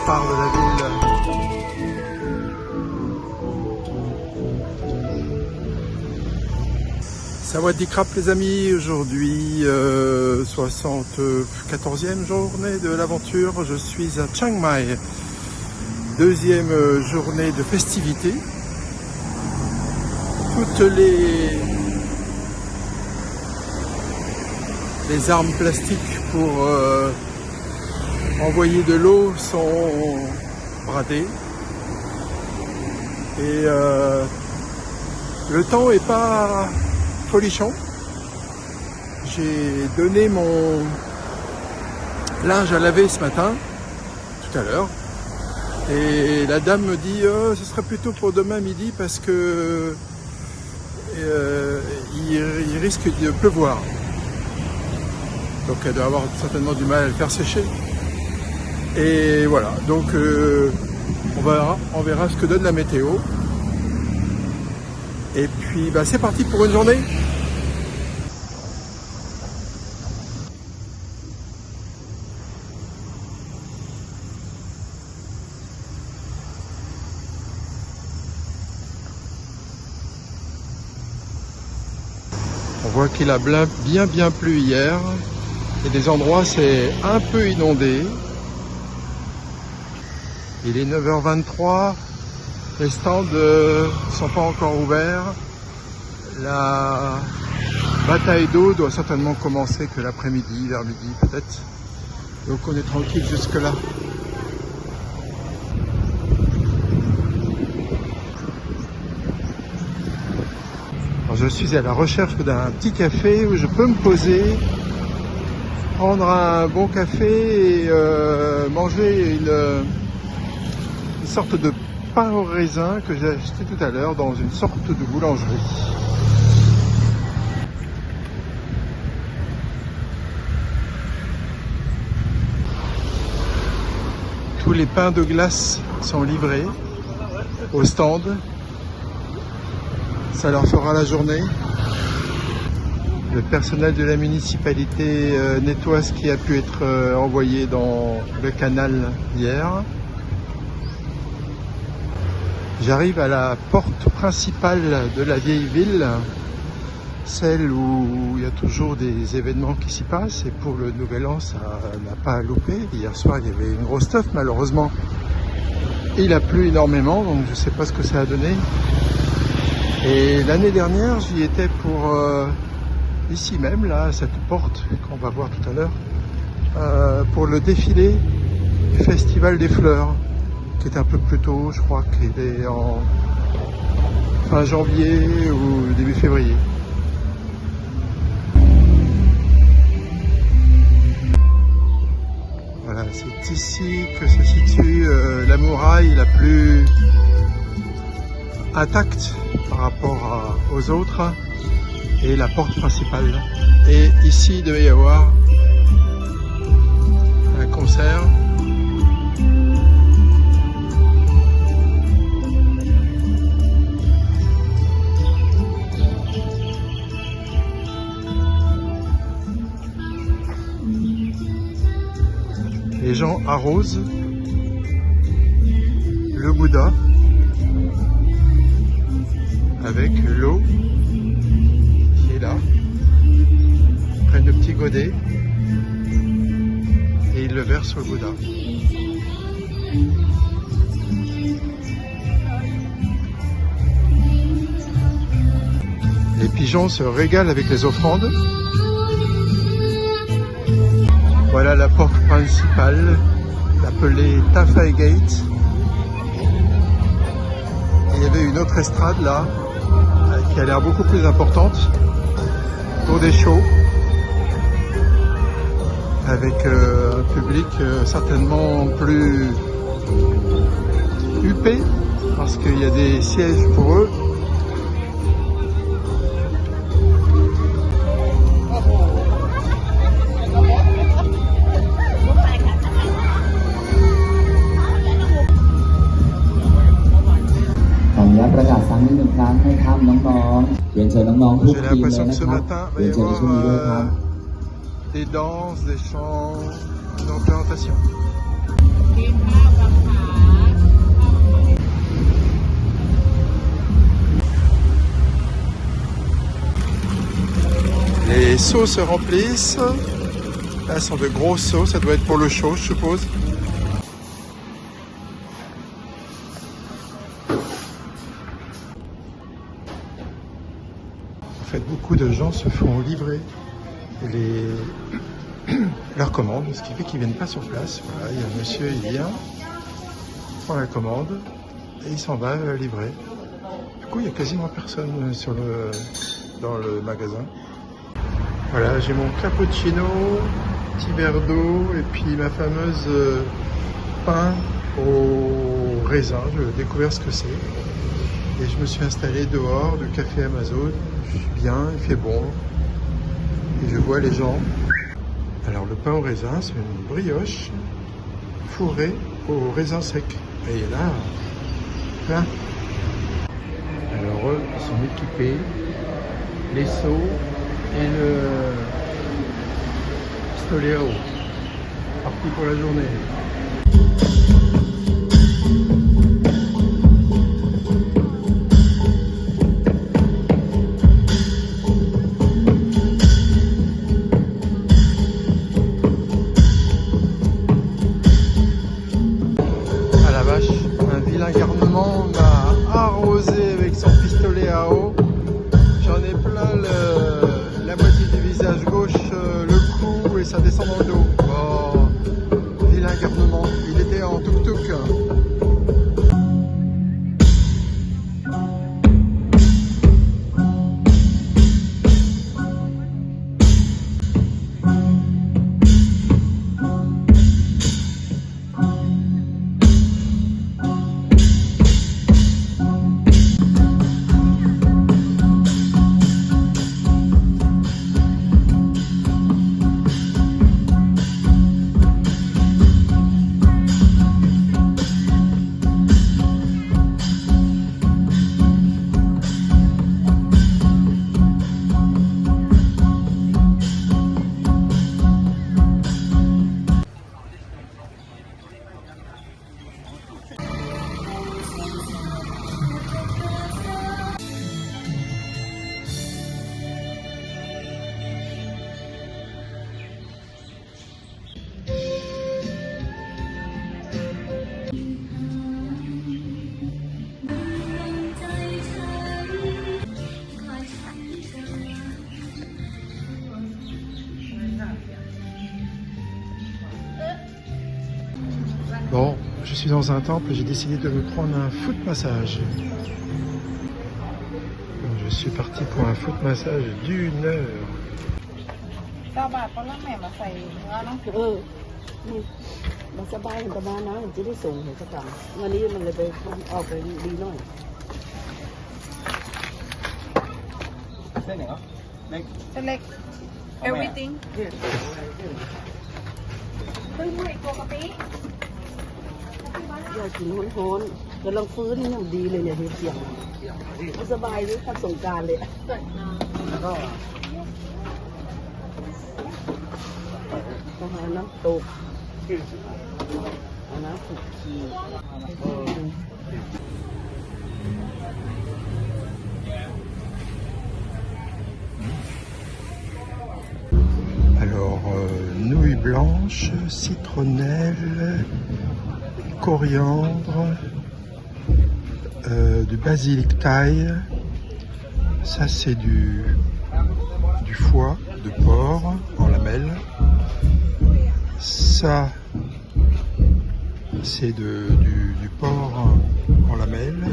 phare de la ville. Sawadee krap les amis, aujourd'hui 74e journée de l'aventure, je suis à Chiang Mai, deuxième journée de festivités. Toutes les armes plastiques pour envoyer de l'eau sont bradées et le temps est pas folichon. J'ai donné mon linge à laver ce matin, tout à l'heure, et la dame me dit ce serait plutôt pour demain midi parce que il risque de pleuvoir. Donc elle doit avoir certainement du mal à le faire sécher. Et voilà, donc on verra ce que donne la météo. Et puis c'est parti pour une journée. On voit qu'il a bien plu hier. Et des endroits c'est un peu inondé. Il est 9h23. Les stands sont pas encore ouverts. La bataille d'eau doit certainement commencer que l'après-midi, vers midi peut-être. Donc on est tranquille jusque là. Alors je suis à la recherche d'un petit café où je peux me poser, prendre un bon café et manger une sorte de pain au raisin que j'ai acheté tout à l'heure dans une sorte de boulangerie. Tous les pains de glace sont livrés au stand. Ça leur fera la journée. Le personnel de la municipalité nettoie ce qui a pu être envoyé dans le canal hier. J'arrive à la porte principale de la vieille ville, celle où il y a toujours des événements qui s'y passent, et pour le nouvel an ça n'a pas loupé. Hier soir il y avait une grosse teuf malheureusement. Il a plu énormément, donc je ne sais pas ce que ça a donné. Et l'année dernière j'y étais pour ici même, là, cette porte qu'on va voir tout à l'heure, pour le défilé du Festival des Fleurs, qui est un peu plus tôt, je crois qu'il est en fin janvier ou début février. Voilà, c'est ici que se situe la muraille la plus intacte par rapport aux autres, et la porte principale. Et ici il devait y avoir un concert. Les gens arrosent le Bouddha avec l'eau qui est là. Ils prennent le petit godet et ils le versent sur le Bouddha. Les pigeons se régalent avec les offrandes. Voilà la porte principale, appelée Tafai Gate. Et il y avait une autre estrade là, qui a l'air beaucoup plus importante, pour des shows, avec un public certainement plus huppé, parce qu'il y a des sièges pour eux. J'ai l'impression que ce matin il va y avoir des danses, des chants, une représentation. Les seaux se remplissent. Là, ce sont de gros seaux, ça doit être pour le chaud, je suppose. En fait, beaucoup de gens se font livrer leurs commandes, ce qui fait qu'ils ne viennent pas sur place. Voilà, il y a un monsieur, il vient, prend la commande et il s'en va livrer. Du coup, il n'y a quasiment personne dans le magasin. Voilà, j'ai mon cappuccino, petit verre d'eau et puis ma fameuse pain au raisin. Je vais découvrir ce que c'est. Et je me suis installé dehors du café Amazon. Je suis bien, il fait bon. Et je vois les gens. Alors le pain au raisin, c'est une brioche fourrée au raisin sec. Et là, plein. Alors eux, ils sont équipés. Les seaux et le pistolet à eau. Parti pour la journée. Ah la vache, un vilain garnement m'a arrosé avec son pistolet à eau. J'en ai plein la moitié du visage gauche, le cou et ça descend dans le dos. Oh, vilain garnement, il était en tuk-tuk. Bon, je suis dans un temple et j'ai décidé de me prendre un foot massage. Donc, je suis parti pour un foot massage d'1 heure. 9 บาทเพราะแล้วแม่มาใส่เนื้อเนาะนี่มันสบายประมาณนั้นจะได้ส่งเห็นสักครั้งวันนี้มันเลยไปออกไปดีหน่อย เส้นเล็ก everything ตึ้งไม่ตัวกะปิ อยากกินฮ้อนๆกำลังฟื้นอย่างดีเลยเนี่ยเสียงมันสบายเลยทักสงกรานต์เลยต้องหาน้ำตกเอาน้ำขุ่นขี้ Alors, nouilles blanches, citronnelle, coriandre, du basilic thaï. Ça, c'est du foie de porc en lamelles. Ça, c'est du porc en lamelles.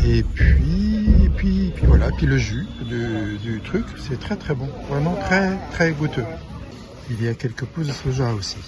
Et puis voilà, puis le jus du truc, c'est très très bon, vraiment très très goûteux. Il y a quelques pousses de soja aussi.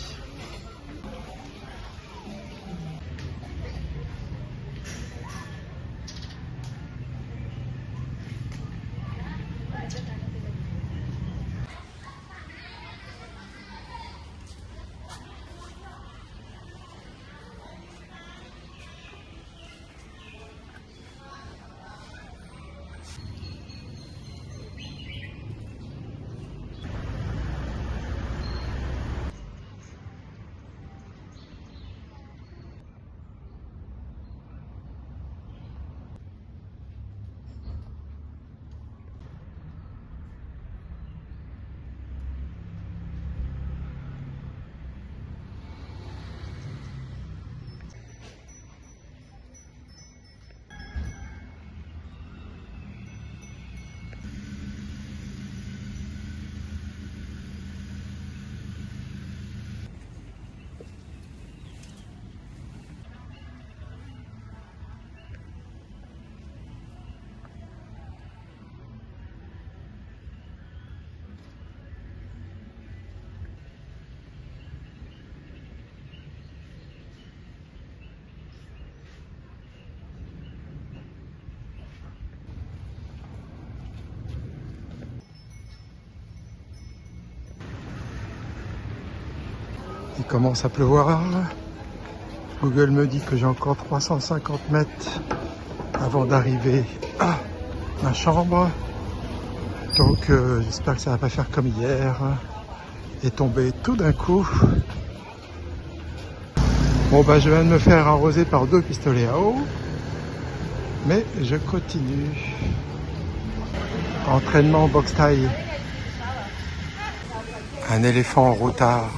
commence à pleuvoir. Google me dit que j'ai encore 350 mètres avant d'arriver à ma chambre. Donc j'espère que ça va pas faire comme hier et tomber tout d'un coup. Bon bah je viens de me faire arroser par 2 pistolets à eau. Mais je continue. Entraînement boxe thaï. Un éléphant routard.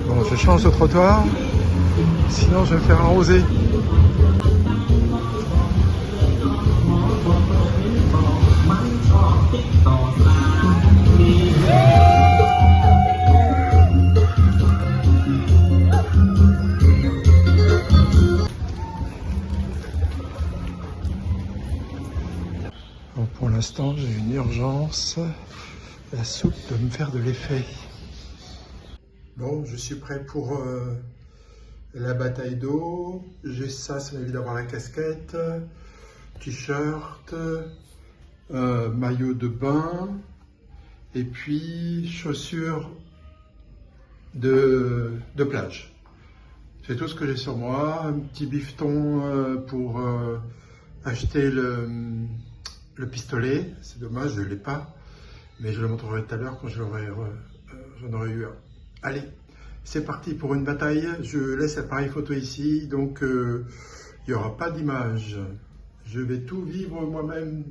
Bon, je change de trottoir. Sinon, je vais me faire arroser. Bon, pour l'instant, j'ai une urgence. La soupe doit me faire de l'effet. Bon, je suis prêt pour la bataille d'eau. J'ai ça m'évite d'avoir la casquette, t-shirt, maillot de bain, et puis chaussures de plage. C'est tout ce que j'ai sur moi. Un petit bifton pour acheter le pistolet. C'est dommage, je ne l'ai pas, mais je le montrerai tout à l'heure quand j'en aurai eu un. Allez, c'est parti pour une bataille. Je laisse l'appareil photo ici, donc il n'y aura pas d'image. Je vais tout vivre moi-même.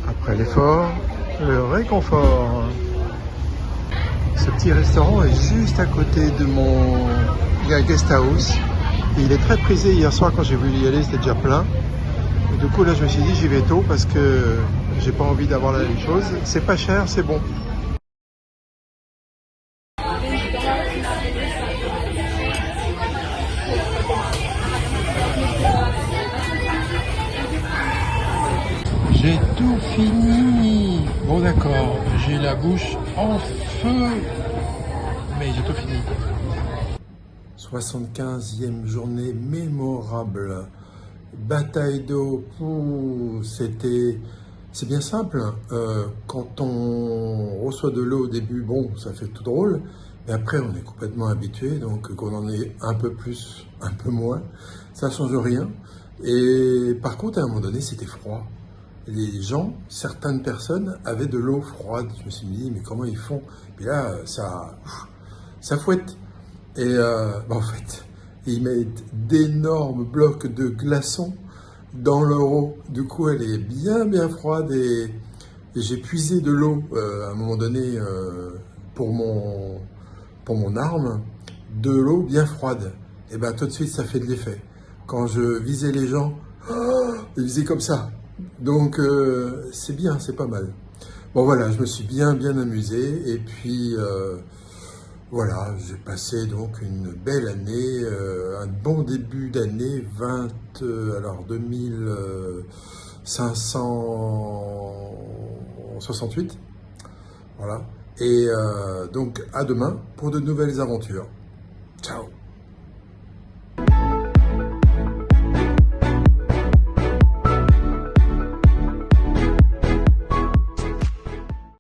Après l'effort, le réconfort. Ce petit restaurant est juste à côté de mon guest house. Et il est très prisé. Hier soir quand j'ai voulu y aller, c'était déjà plein. Et du coup là je me suis dit j'y vais tôt parce que j'ai pas envie d'avoir la même chose. C'est pas cher, c'est bon. J'ai tout fini. Bon d'accord, j'ai la bouche en feu, mais j'ai tout fini. 75e journée mémorable. Bataille d'eau, c'est bien simple. Quand on reçoit de l'eau au début, bon, ça fait tout drôle. Mais après, on est complètement habitué, donc qu'on en ait un peu plus, un peu moins, ça change rien. Et par contre, à un moment donné, c'était froid. Les gens, certaines personnes avaient de l'eau froide. Je me suis dit, mais comment ils font? Puis là, ça fouette. Et en fait, ils mettent d'énormes blocs de glaçons dans leur eau. Du coup, elle est bien froide et j'ai puisé de l'eau à un moment donné pour mon arme, de l'eau bien froide. Et bien tout de suite, ça fait de l'effet. Quand je visais les gens, ils faisaient comme ça. Donc c'est bien, c'est pas mal. Bon voilà, je me suis bien amusé et puis voilà, j'ai passé donc une belle année, un bon début d'année 2568. Voilà. Et donc à demain pour de nouvelles aventures. Ciao.